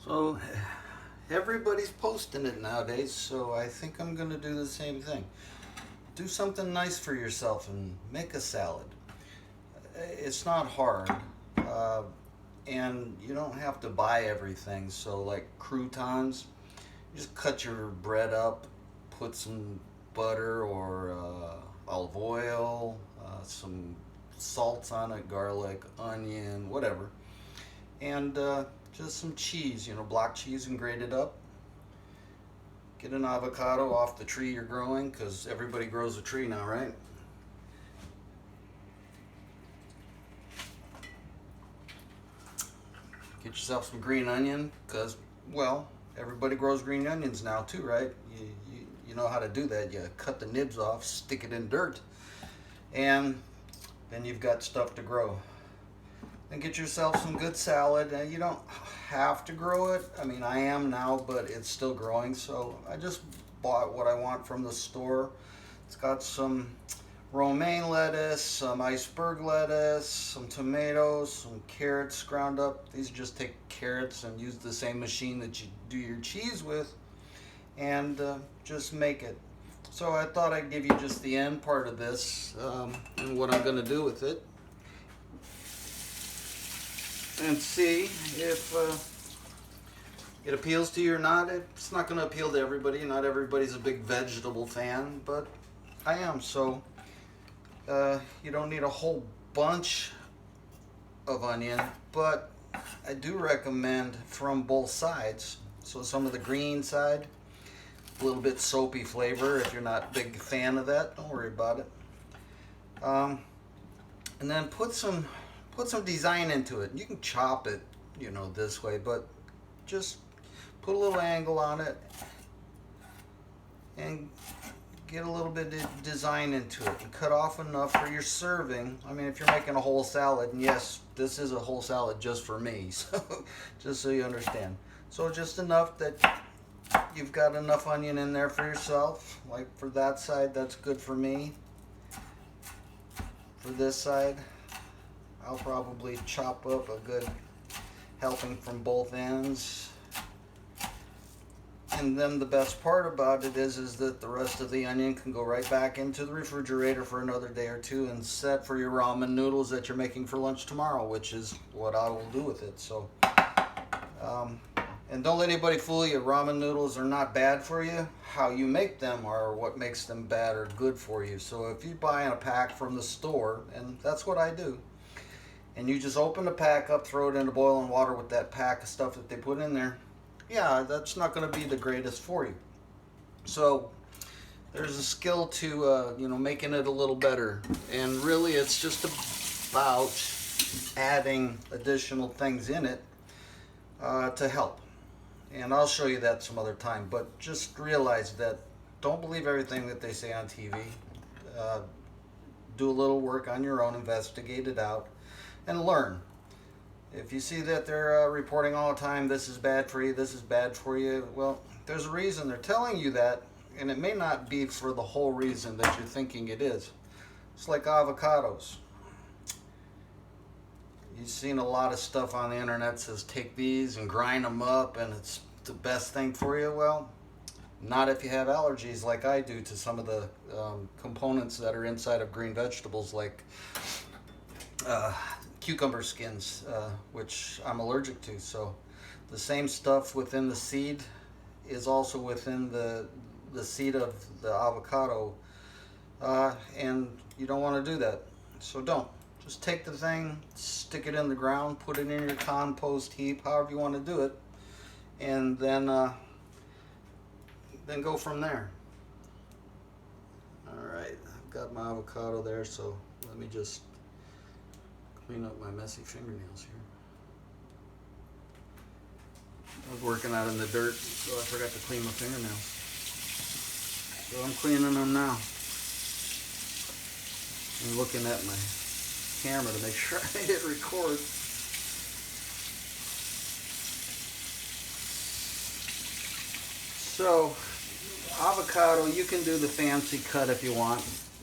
So everybody's posting it nowadays, so I think I'm gonna do the same thing. Do something nice for yourself and make a salad. It's not hard, and you don't have to buy everything. So like croutons, you just cut your bread up, put some butter or olive oil, some salts on it, garlic, onion, whatever, and just some cheese, block cheese and grate it up. Get an avocado off the tree you're growing, because everybody grows a tree now, right? Get yourself some green onion, because, well, everybody grows green onions now too, right? You know how to do that. You cut the nibs off, stick it in dirt, and then you've got stuff to grow. And get yourself some good salad. You don't have to grow it. I mean, I am now, but it's still growing. So I just bought what I want from the store. It's got some romaine lettuce, some iceberg lettuce, some tomatoes, some carrots ground up. These just take carrots and use the same machine that you do your cheese with, and just make it. So I thought I'd give you just the end part of this, and what I'm going to do with it, and see if it appeals to you or not. It's not going to appeal to everybody. Not everybody's a big vegetable fan, but I am. So you don't need a whole bunch of onion, but I do recommend from both sides. So some of the green side, a little bit soapy flavor. If you're not a big fan of that, don't worry about it. And then put some design into it. You can chop it, this way, but just put a little angle on it and get a little bit of design into it, and cut off enough for your serving. I mean, if you're making a whole salad, and yes, this is a whole salad just for me, so just so you understand. So just enough that you've got enough onion in there for yourself. Like for that side, that's good for me. For this side, I'll probably chop up a good helping from both ends. And then the best part about it is that the rest of the onion can go right back into the refrigerator for another day or two, and set for your ramen noodles that you're making for lunch tomorrow, which is what I will do with it. So, and don't let anybody fool you. Ramen noodles are not bad for you. How you make them are what makes them bad or good for you. So if you buy a pack from the store, and that's what I do, and you just open the pack up, throw it into boiling water with that pack of stuff that they put in there, yeah, that's not going to be the greatest for you. So there's a skill to making it a little better, and really it's just about adding additional things in it to help. And I'll show you that some other time, but just realize that don't believe everything that they say on TV. Do a little work on your own, investigate it out, and learn. If you see that they're reporting all the time, this is bad for you, this is bad for you, well, there's a reason they're telling you that, and it may not be for the whole reason that you're thinking it is. It's like avocados. You've seen a lot of stuff on the internet that says take these and grind them up and it's the best thing for you. Well, not if you have allergies like I do to some of the components that are inside of green vegetables, like cucumber skins, which I'm allergic to. So the same stuff within the seed is also within the seed of the avocado, and you don't want to do that. So don't. Just take the thing, stick it in the ground, put it in your compost heap, however you want to do it, and then go from there. All right, I've got my avocado there, so let me just clean up my messy fingernails here. I was working out in the dirt, so I forgot to clean my fingernails. So I'm cleaning them now. I'm looking at my camera to make sure I hit record. So, avocado, you can do the fancy cut if you want.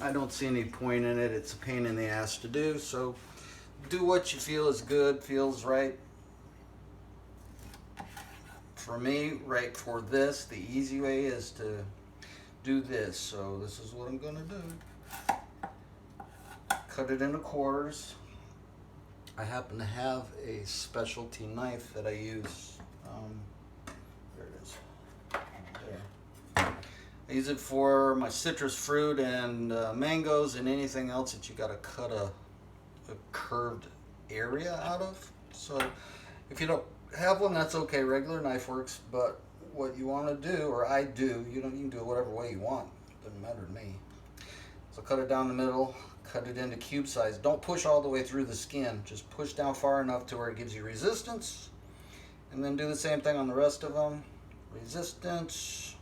I don't see any point in it. It's a pain in the ass to do, so do what you feel is good, feels right. for me, right, for this, the easy way is to do this. So this is what I'm gonna do. Cut it into quarters. I happen to have a specialty knife that I use. There it is. There. I use it for my citrus fruit and mangoes and anything else that you got to cut a curved area out of. So if you don't have one, that's okay. Regular knife works. But what you want to do, or I do, you can do it whatever way you want. Doesn't matter to me. So cut it down the middle. Cut it into cube size. Don't push all the way through the skin. Just push down far enough to where it gives you resistance. And then do the same thing on the rest of them. Resistance.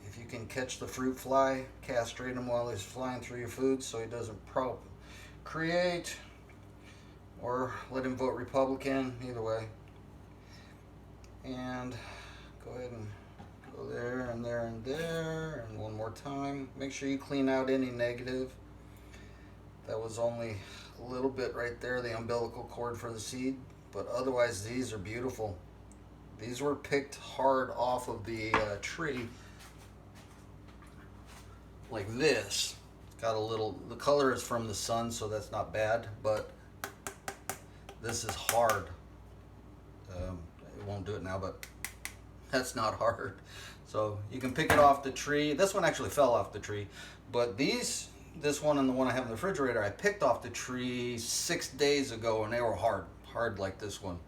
If you can catch the fruit fly, castrate him while he's flying through your food so he doesn't create, or let him vote Republican, either way. And go ahead and go there and there and there, and one more time. Make sure you clean out any negative. That was only a little bit right there, the umbilical cord for the seed, but otherwise these are beautiful. These were picked hard off of the tree, like this. Got a little, the color is from the sun, so that's not bad, but this is hard. It won't do it now, but that's not hard. So you can pick it off the tree. This one actually fell off the tree, but this one and the one I have in the refrigerator, I picked off the tree 6 days ago, and they were hard like this one.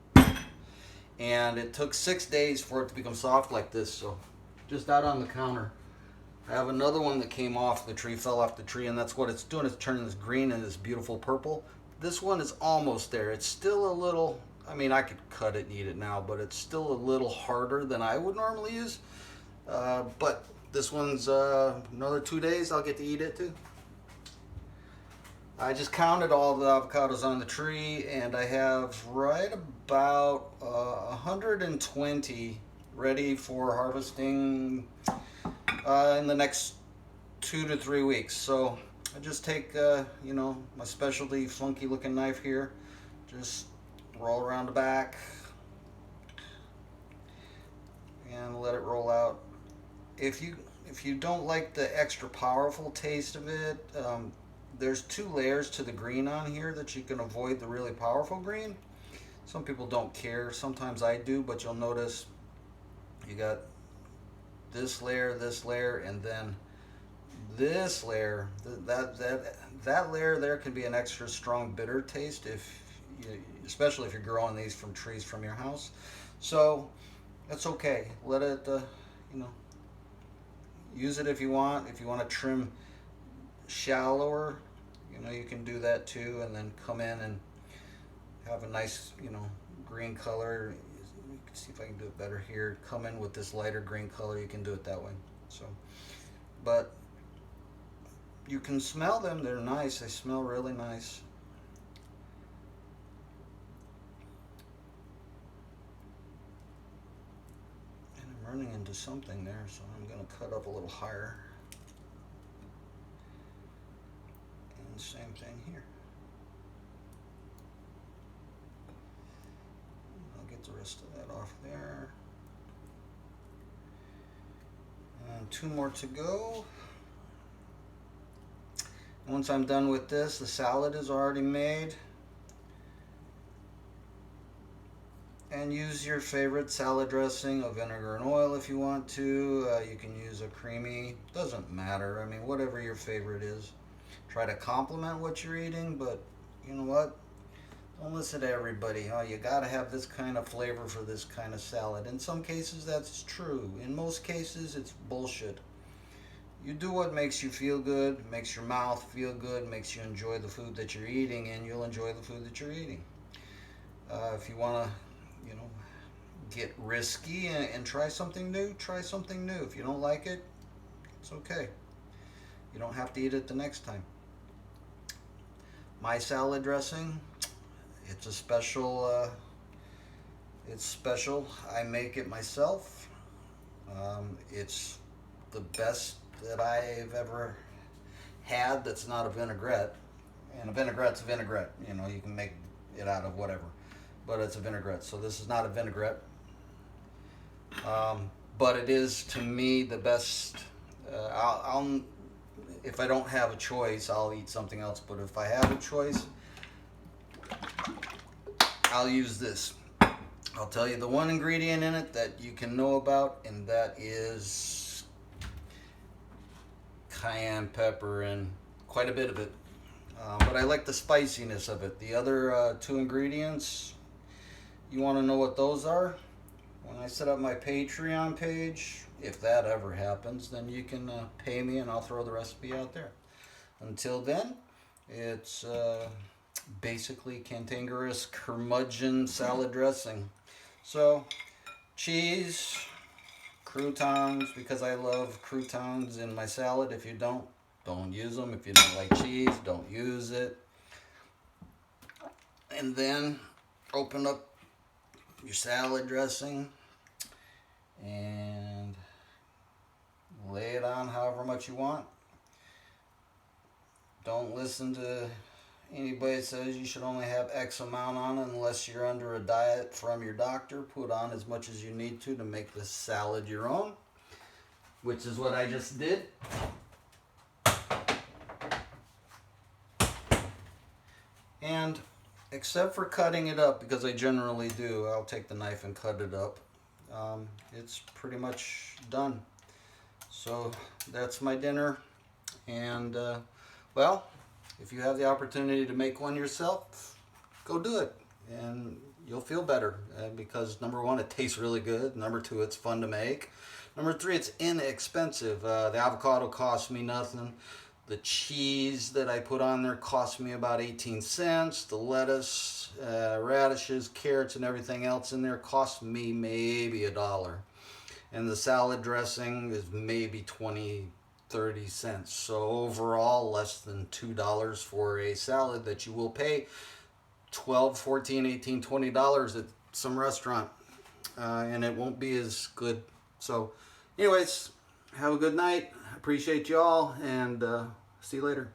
And it took 6 days for it to become soft like this. So just out on the counter, I have another one that came off the tree, fell off the tree, and that's what it's doing. It's turning this green and this beautiful purple. This one is almost there. It's still a little, I mean, I could cut it and eat it now, but it's still a little harder than I would normally use. But this one's another 2 days, I'll get to eat it too. I just counted all the avocados on the tree, and I have right about 120 ready for harvesting in the next 2 to 3 weeks. So I just take, my specialty funky looking knife here, just roll around the back and let it roll out. If you don't like the extra powerful taste of it, there's 2 layers to the green on here that you can avoid the really powerful green. Some people don't care. Sometimes I do, but you'll notice you got this layer, and then this layer. That layer there can be an extra strong bitter taste, especially if you're growing these from trees from your house. So that's okay. Let it, use it if you want. If you want to trim shallower, you can do that too, and then come in and have a nice, green color. You can see if I can do it better here. Come in with this lighter green color. You can do it that way. So, but you can smell them. They're nice. They smell really nice. And I'm running into something there, so I'm going to cut up a little higher. And same thing here. I'll get the rest of that off there. And 2 more to go. And once I'm done with this, the salad is already made. And use your favorite salad dressing of vinegar and oil if you want to. You can use a creamy, doesn't matter. I mean, whatever your favorite is. Try to complement what you're eating, but you know what? Don't listen to everybody. Oh, you gotta have this kind of flavor for this kind of salad. In some cases, that's true. In most cases, it's bullshit. You do what makes you feel good, makes your mouth feel good, makes you enjoy the food that you're eating, and you'll enjoy the food that you're eating. If you want to, get risky and try something new, try something new. If you don't like it, it's okay. You don't have to eat it the next time. My salad dressing, it's a special, it's special. I make it myself. It's the best that I've ever had that's not a vinaigrette. And a vinaigrette's a vinaigrette. You can make it out of whatever. but it's a vinaigrette. So this is not a vinaigrette. But it is, to me, the best. I'll if I don't have a choice, I'll eat something else. But if I have a choice, I'll use this. I'll tell you the one ingredient in it that you can know about, and that is cayenne pepper, and quite a bit of it. But I like the spiciness of it. The other two ingredients, you want to know what those are? When I set up my Patreon page, if that ever happens, then you can pay me and I'll throw the recipe out there. Until then, it's basically Cantankerous Curmuddgeon salad dressing. So, cheese, croutons, because I love croutons in my salad. If you don't use them. If you don't like cheese, don't use it. And then open up your salad dressing and lay it on however much you want. Don't listen to anybody that says you should only have X amount on it unless you're under a diet from your doctor. Put on as much as you need to make the salad your own, which is what I just did. And except for cutting it up, because I generally do, I'll take the knife and cut it up. It's pretty much done. So that's my dinner. And well, if you have the opportunity to make one yourself, go do it, and you'll feel better. Because number one, it tastes really good. Number two, it's fun to make. Number three, it's inexpensive. The avocado cost me nothing. The cheese that I put on there cost me about 18 cents. The lettuce, radishes, carrots, and everything else in there cost me maybe $1. And the salad dressing is maybe 20, 30 cents. So overall, less than $2 for a salad that you will pay $12, $14, $18, $20 at some restaurant. And it won't be as good. So anyways, have a good night. Appreciate y'all, and see you later.